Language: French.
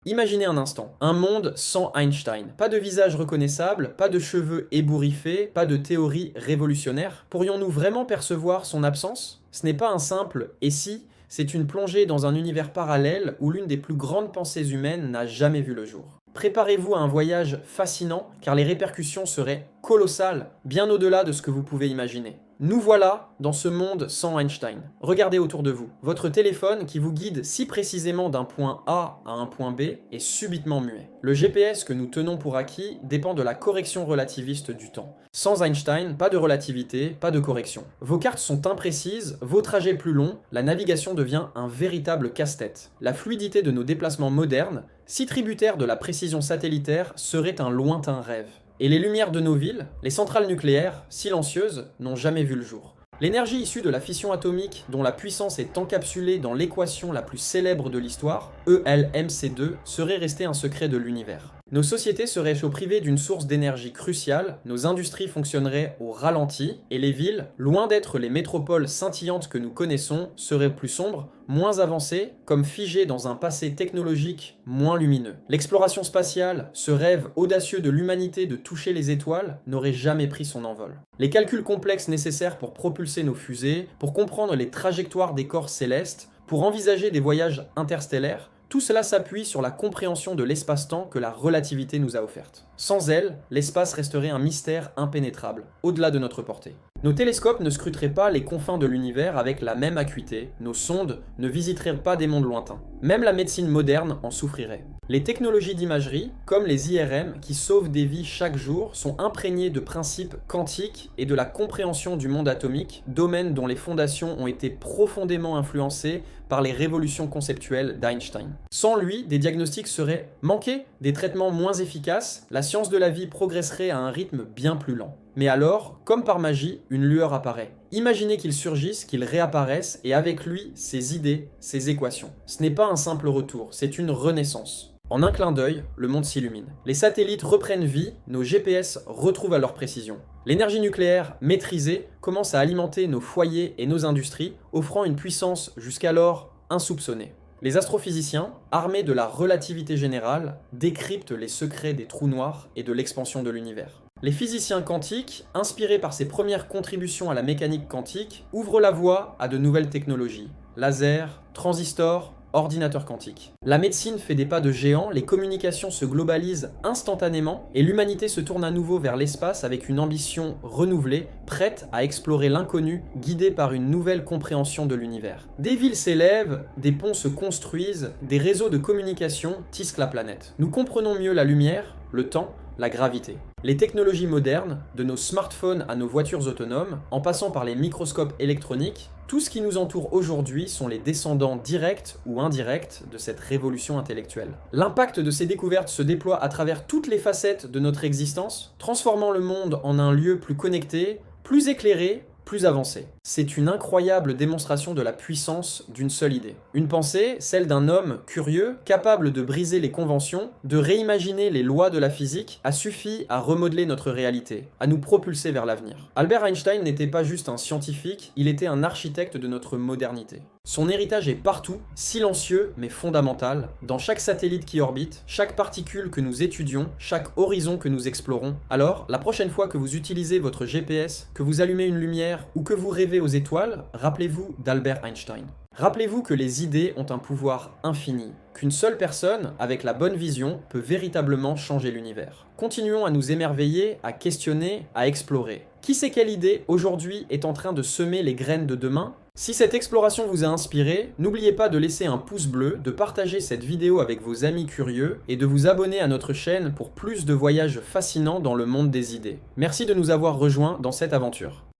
Imaginez un instant, un monde sans Einstein. Pas de visage reconnaissable, pas de cheveux ébouriffés, pas de théorie révolutionnaire. Pourrions-nous vraiment percevoir son absence? Ce n'est pas un simple « et si », c'est une plongée dans un univers parallèle où l'une des plus grandes pensées humaines n'a jamais vu le jour. Préparez-vous à un voyage fascinant, car les répercussions seraient colossales, bien au-delà de ce que vous pouvez imaginer. Nous voilà dans ce monde sans Einstein. Regardez autour de vous. Votre téléphone qui vous guide si précisément d'un point A à un point B est subitement muet. Le GPS que nous tenons pour acquis dépend de la correction relativiste du temps. Sans Einstein, pas de relativité, pas de correction. Vos cartes sont imprécises, vos trajets plus longs, la navigation devient un véritable casse-tête. La fluidité de nos déplacements modernes, si tributaire de la précision satellitaire, serait un lointain rêve. Et les lumières de nos villes, les centrales nucléaires, silencieuses, n'ont jamais vu le jour. L'énergie issue de la fission atomique, dont la puissance est encapsulée dans l'équation la plus célèbre de l'histoire, ELMC2, serait restée un secret de l'univers. Nos sociétés seraient privées d'une source d'énergie cruciale, nos industries fonctionneraient au ralenti, et les villes, loin d'être les métropoles scintillantes que nous connaissons, seraient plus sombres, moins avancées, comme figées dans un passé technologique moins lumineux. L'exploration spatiale, ce rêve audacieux de l'humanité de toucher les étoiles, n'aurait jamais pris son envol. Les calculs complexes nécessaires pour propulser nos fusées, pour comprendre les trajectoires des corps célestes, pour envisager des voyages interstellaires, tout cela s'appuie sur la compréhension de l'espace-temps que la relativité nous a offerte. Sans elle, l'espace resterait un mystère impénétrable, au-delà de notre portée. Nos télescopes ne scruteraient pas les confins de l'univers avec la même acuité, nos sondes ne visiteraient pas des mondes lointains. Même la médecine moderne en souffrirait. Les technologies d'imagerie, comme les IRM qui sauvent des vies chaque jour, sont imprégnées de principes quantiques et de la compréhension du monde atomique, domaine dont les fondations ont été profondément influencées par les révolutions conceptuelles d'Einstein. Sans lui, des diagnostics seraient manqués, des traitements moins efficaces, la science de la vie progresserait à un rythme bien plus lent. Mais alors, comme par magie, une lueur apparaît. Imaginez qu'il surgisse, qu'il réapparaisse, et avec lui, ses idées, ses équations. Ce n'est pas un simple retour, c'est une renaissance. En un clin d'œil, le monde s'illumine. Les satellites reprennent vie, nos GPS retrouvent à leur précision. L'énergie nucléaire, maîtrisée, commence à alimenter nos foyers et nos industries, offrant une puissance jusqu'alors insoupçonnée. Les astrophysiciens, armés de la relativité générale, décryptent les secrets des trous noirs et de l'expansion de l'univers. Les physiciens quantiques, inspirés par ses premières contributions à la mécanique quantique, ouvrent la voie à de nouvelles technologies. Lasers, transistors, ordinateurs quantiques. La médecine fait des pas de géant, les communications se globalisent instantanément et l'humanité se tourne à nouveau vers l'espace avec une ambition renouvelée, prête à explorer l'inconnu, guidée par une nouvelle compréhension de l'univers. Des villes s'élèvent, des ponts se construisent, des réseaux de communication tissent la planète. Nous comprenons mieux la lumière, le temps, la gravité. Les technologies modernes, de nos smartphones à nos voitures autonomes, en passant par les microscopes électroniques, tout ce qui nous entoure aujourd'hui sont les descendants directs ou indirects de cette révolution intellectuelle. L'impact de ces découvertes se déploie à travers toutes les facettes de notre existence, transformant le monde en un lieu plus connecté, plus éclairé, plus avancé. C'est une incroyable démonstration de la puissance d'une seule idée. Une pensée, celle d'un homme curieux, capable de briser les conventions, de réimaginer les lois de la physique, a suffi à remodeler notre réalité, à nous propulser vers l'avenir. Albert Einstein n'était pas juste un scientifique, il était un architecte de notre modernité. Son héritage est partout, silencieux mais fondamental, dans chaque satellite qui orbite, chaque particule que nous étudions, chaque horizon que nous explorons. Alors, la prochaine fois que vous utilisez votre GPS, que vous allumez une lumière ou que vous rêvez aux étoiles, rappelez-vous d'Albert Einstein. Rappelez-vous que les idées ont un pouvoir infini, qu'une seule personne, avec la bonne vision, peut véritablement changer l'univers. Continuons à nous émerveiller, à questionner, à explorer. Qui sait quelle idée, aujourd'hui, est en train de semer les graines de demain? Si cette exploration vous a inspiré, n'oubliez pas de laisser un pouce bleu, de partager cette vidéo avec vos amis curieux et de vous abonner à notre chaîne pour plus de voyages fascinants dans le monde des idées. Merci de nous avoir rejoints dans cette aventure.